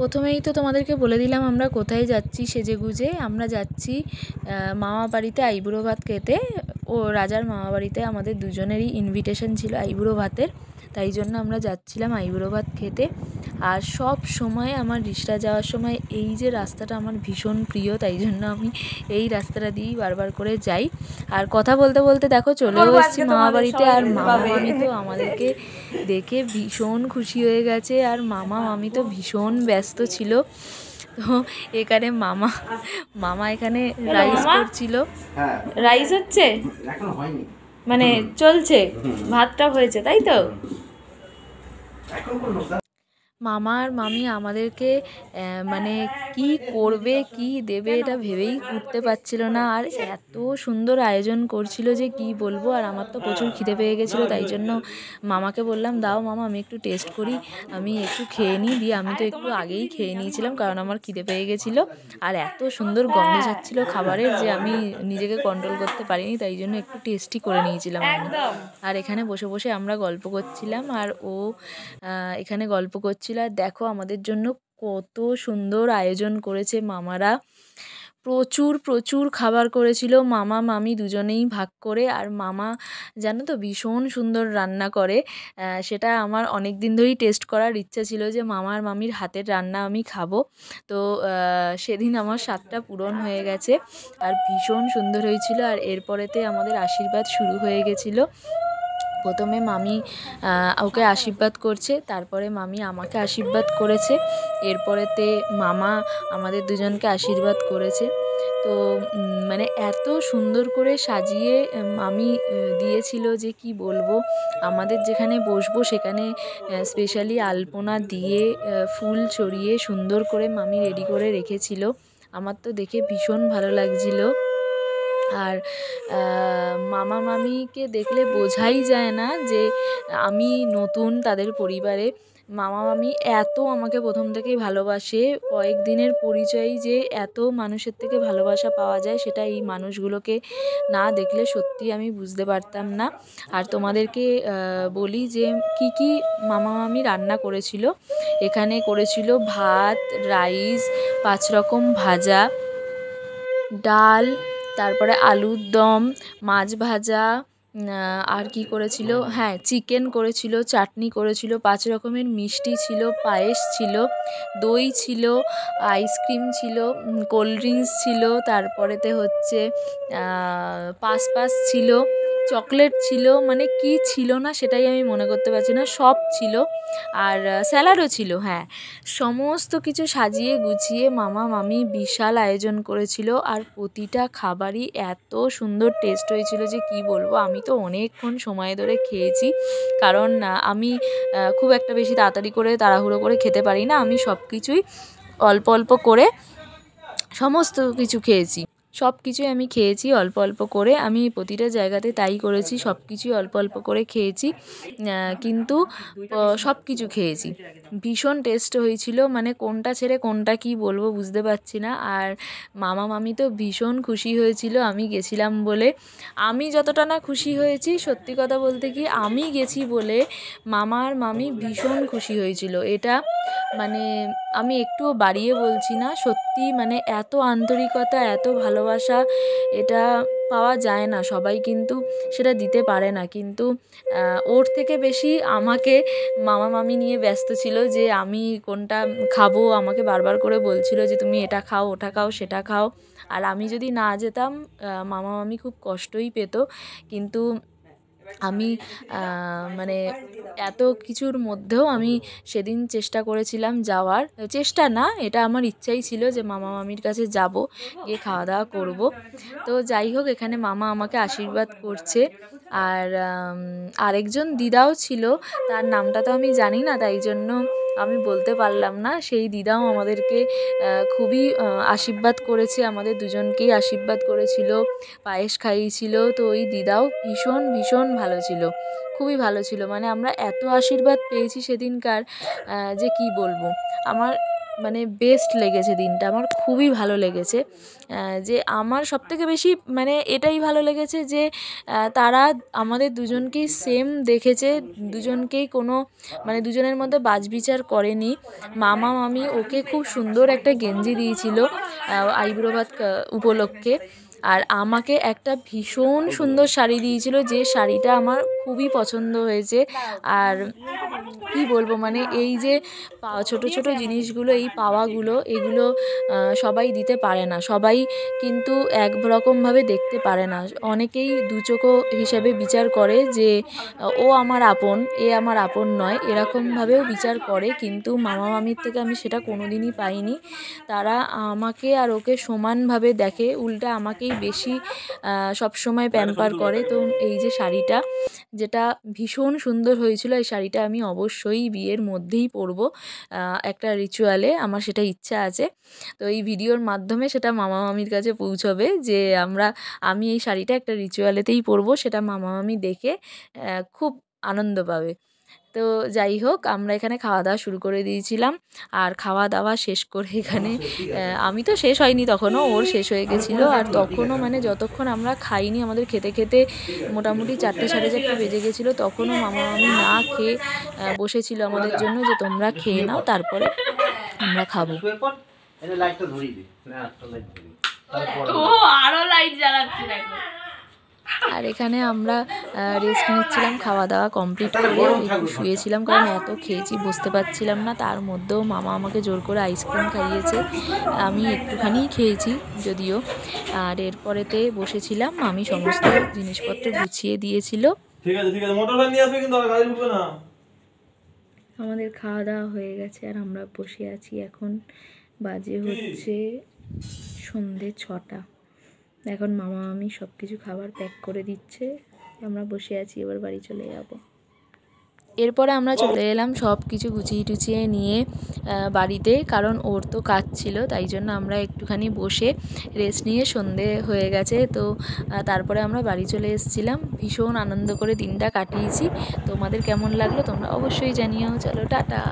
প্রথমেই তো তোমাদেরকে বলে দিলাম আমরা কোথায় যাচ্ছি সেজেগুজে। আমরা যাচ্ছি মামা বাড়িতে আইবুড়ো ভাত খেতে। ও রাজার মামা বাড়িতে আমাদের দুজনেরই ইনভিটেশন ছিল আইবুড়ো ভাতের, তাই জন্য আমরা যাচ্ছিলাম আইবুড়ো ভাত খেতে। আর সব সময় আমার রিষড়া যাওয়ার সময় এই যে রাস্তাটা আমার ভীষণ প্রিয়, তাই জন্য আমি এই রাস্তাটা দিয়েই বারবার করে যাই। আর কথা বলতে বলতে দেখো চলেও এসেছি মামা বাড়িতে। আর মামা মামি তো আমাদেরকে দেখে ভীষণ খুশি হয়ে গেছে, আর মামা মামি তো ভীষণ ব্যস্ত ছিল। তো এখানে মামা এখানে রাইস করছিল। রাইস হচ্ছে মানে চলছে, ভাতটা হয়েছে তাই তো। মামা আর মামি আমাদেরকে মানে কি করবে কি দেবে এটা ভেবেই উঠতে পারছিল না। আর এত সুন্দর আয়োজন করছিল যে কি বলবো। আর আমার তো প্রচুর খিদে পেয়ে গেছিলো, তাই জন্য মামাকে বললাম দাও মামা আমি একটু টেস্ট করি, আমি একটু খেয়ে নিই। দিয়ে আমি তো একটু আগেই খেয়ে নিয়েছিলাম কারণ আমার খিদে পেয়ে গেছিলো। আর এত সুন্দর গন্ধ যাচ্ছিলো খাবারের যে আমি নিজেকে কন্ট্রোল করতে পারিনি, তাই জন্য একটু টেস্টই করে নিয়েছিলাম আমি। আর এখানে বসে বসে আমরা গল্প করছিলাম, আর ও এখানে গল্প করছিল। আর দেখো আমাদের জন্য কত সুন্দর আয়োজন করেছে মামারা। প্রচুর প্রচুর খাবার করেছিল মামা মামি দুজনেই ভাগ করে। আর মামা জানো তো ভীষণ সুন্দর রান্না করে। সেটা আমার অনেক দিন ধরেই টেস্ট করার ইচ্ছা ছিল যে মামার মামির হাতের রান্না আমি খাবো। তো সেদিন আমার স্বাদটা পূরণ হয়ে গেছে, আর ভীষণ সুন্দর হয়েছিল। আর এরপরেতে আমাদের আশীর্বাদ শুরু হয়ে গেছিলো। প্রথমে মামি ওকে আশীর্বাদ করছে, তারপরে মামি আমাকে আশীর্বাদ করেছে, এরপরেতে মামা আমাদের দুজনকে আশীর্বাদ করেছে। তো মানে এত সুন্দর করে সাজিয়ে মামি দিয়েছিল যে কি বলবো। আমাদের যেখানে বসবো সেখানে স্পেশালি আলপনা দিয়ে ফুল ছড়িয়ে সুন্দর করে মামি রেডি করে রেখেছিল। আমার তো দেখে ভীষণ ভালো লাগছিলো। আর মামা মামিকে দেখলে বোঝাই যায় না যে আমি নতুন তাদের পরিবারে। মামা মামি এত আমাকে প্রথম থেকেই ভালোবাসে, কয়েকদিনের পরিচয়েই যে এত মানুষের থেকে ভালোবাসা পাওয়া যায় সেটা এই মানুষগুলোকে না দেখলে সত্যি আমি বুঝতে পারতাম না। আর তোমাদেরকে বলি যে কি কি মামা মামি রান্না করেছিল। এখানে করেছিল ভাত, রাইস, 5 রকম ভাজা, ডাল, তারপরে আলুর দম, মাছ ভাজা, আর কি করেছিল, হ্যাঁ চিকেন করেছিল, চাটনি করেছিল, 5 রকমের মিষ্টি ছিল, পায়েস ছিল, দই ছিল, আইসক্রিম ছিল, কোল্ড ড্রিঙ্কস ছিল, তারপরেতে হচ্ছে পাস ছিল, চকলেট ছিল, মানে কি ছিল না সেটাই আমি মনে করতে পারছি না, সব ছিল। আর স্যালাডও ছিল। হ্যাঁ, সমস্ত কিছু সাজিয়ে গুছিয়ে মামা মামি বিশাল আয়োজন করেছিল। আর প্রতিটা খাবারই এত সুন্দর টেস্ট হয়েছিল যে কি বলবো। আমি তো অনেকক্ষণ সময় ধরে খেয়েছি, কারণ আমি খুব একটা বেশি তাড়াতাড়ি করে তাড়াহুড়ো করে খেতে পারি না। আমি সব কিছুই অল্প অল্প করে সমস্ত কিছু খেয়েছি, সব কিছুই আমি খেয়েছি অল্প অল্প করে। আমি প্রতিটা জায়গাতে তাই করেছি, সব কিছুই অল্প অল্প করে খেয়েছি, কিন্তু সব কিছু খেয়েছি। ভীষণ টেস্ট হয়েছিল, মানে কোনটা ছেড়ে কোনটা কি বলবো বুঝতে পারছি না। আর মামা মামি তো ভীষণ খুশি হয়েছিল আমি গেছিলাম বলে। আমি যতটা না খুশি হয়েছি, সত্যি কথা বলতে কি আমি গেছি বলে মামা আর মামি ভীষণ খুশি হয়েছিল। এটা মানে আমি একটুও বাড়িয়ে বলছি না, সত্যি মানে এত আন্তরিকতা এত ভালোবাসা এটা পাওয়া যায় না, সবাই কিন্তু সেটা দিতে পারে না। কিন্তু ওর থেকে বেশি আমাকে মামা মামি নিয়ে ব্যস্ত ছিল যে আমি কোনটা খাবো। আমাকে বারবার করে বলছিল যে তুমি এটা খাও, ওটা খাও, সেটা খাও। আর আমি যদি না যেতাম মামা মামি খুব কষ্টই পেত। কিন্তু আমি মানে এত কিছুর মধ্যেও আমি সেদিন চেষ্টা করেছিলাম যাওয়ার, চেষ্টা না এটা আমার ইচ্ছাই ছিল যে মামা মামির কাছে যাব, গিয়ে খাওয়া দাওয়া করব। তো যাই হোক, এখানে মামা আমাকে আশীর্বাদ করছে। আর আরেকজন দিদাও ছিল, তার নামটা তো আমি জানি না, তাই জন্য আমি বলতে পারলাম না। সেই দিদাও আমাদেরকে খুবই আশীর্বাদ করেছে, আমাদের দুজনকেই আশীর্বাদ করেছিল, পায়েস খাইয়েছিল। তো ওই দিদাও ভীষণ ভীষণ ভালো ছিল, খুবই ভালো ছিল। মানে আমরা এত আশীর্বাদ পেয়েছি সেদিনকার যে কি বলবো। আমার মানে বেস্ট লেগেছে দিনটা, আমার খুবই ভালো লেগেছে। যে আমার সবথেকে বেশি মানে এটাই ভালো লেগেছে যে তারা আমাদের দুজনকেই সেম দেখেছে, দুজনকেই কোনো মানে দুজনের মধ্যে বাছবিচার করেনি। মামা মামি ওকে খুব সুন্দর একটা গেঞ্জি দিয়েছিল আইবুড়ো ভাত উপলক্ষে, আর আমাকে একটা ভীষণ সুন্দর শাড়ি দিয়েছিল, যে শাড়িটা আমার খুবই পছন্দ হয়েছে। আর কি বলবো, মানে এই যে ছোট ছোট জিনিসগুলো, এই পাওয়াগুলো, এগুলো সবাই দিতে পারে না, সবাই কিন্তু একরকমভাবে দেখতে পারে না। অনেকেই দুচোখো হিসেবে বিচার করে যে ও আমার আপন, এ আমার আপন নয়, এরকমভাবেও বিচার করে। কিন্তু মামা মামির থেকে আমি সেটা কোনো দিনই পাইনি। তারা আমাকে আর ওকে সমানভাবে দেখে, উল্টা আমাকেই বেশি সবসময় প্যাম্পার করে। তো এই যে শাড়িটা, যেটা ভীষণ সুন্দর হয়েছিল, এই শাড়িটা আমি অবশ্যই বিয়ের মধ্যেই পরবো একটা রিচুয়ালে, আমার সেটা ইচ্ছা আছে। তো এই ভিডিওর মাধ্যমে সেটা মামা মামির কাছে পৌঁছবে যে আমি এই শাড়িটা একটা রিচুয়ালেতেই পরবো, সেটা মামা মামি দেখে খুব আনন্দ পাবে। তো যাই হোক, আমরা এখানে খাওয়া দাওয়া শুরু করে দিয়েছিলাম। আর খাওয়া দাওয়া শেষ করে এখানে আমি তো শেষ হয়নি তখনও, ওর শেষ হয়ে গেছিলো। আর তখনও মানে যতক্ষণ আমরা খাইনি, আমাদের খেতে খেতে মোটামুটি 4টে সাড়ে 4টে বেজে গেছিলো, তখনও মামা মামি না খেয়ে বসেছিল আমাদের জন্য, যে তোমরা খেয়ে নাও তারপরে আমরা খাবো। আরো লাইট জ্বালাচ্ছি দেখো। আর এখানে আমরা রেস্ট নিচ্ছিলাম, খাওয়া দাওয়া কমপ্লিট করে একটু শুয়েছিলাম, কারণ এত খেয়েছি বুঝতে পারছিলাম না। তার মধ্যেও মামা আমাকে জোর করে আইসক্রিম খাইয়েছে, আমি একটুখানি খেয়েছি যদিও। আর এরপরেতে বসেছিলাম, আমি সমস্ত জিনিসপত্র গুছিয়ে দিয়েছিল। ঠিক আছে মোটর ভ্যান নিয়ে আসবে কিন্তু গাড়ি ঢুকবে না। আমাদের খাওয়া দাওয়া হয়ে গেছে আর আমরা বসে আছি। এখন বাজে হচ্ছে সন্ধে 6টা। এখন মামা মামি সব কিছু খাবার প্যাক করে দিচ্ছে, আমরা বসে আছি, এবার বাড়ি চলে যাব। এরপরে আমরা চলে এলাম সব কিছু গুছিয়ে টুচিয়ে নিয়ে বাড়িতে, কারণ ওর তো কাজ ছিল, তাই জন্য আমরা একটুখানি বসে রেস্ট নিয়ে সন্ধে হয়ে গেছে। তো তারপরে আমরা বাড়ি চলে এসেছিলাম, ভীষণ আনন্দ করে দিনটা কাটিয়েছি। তোমাদের কেমন লাগলো তোমরা অবশ্যই জানিও। চলো টাটা।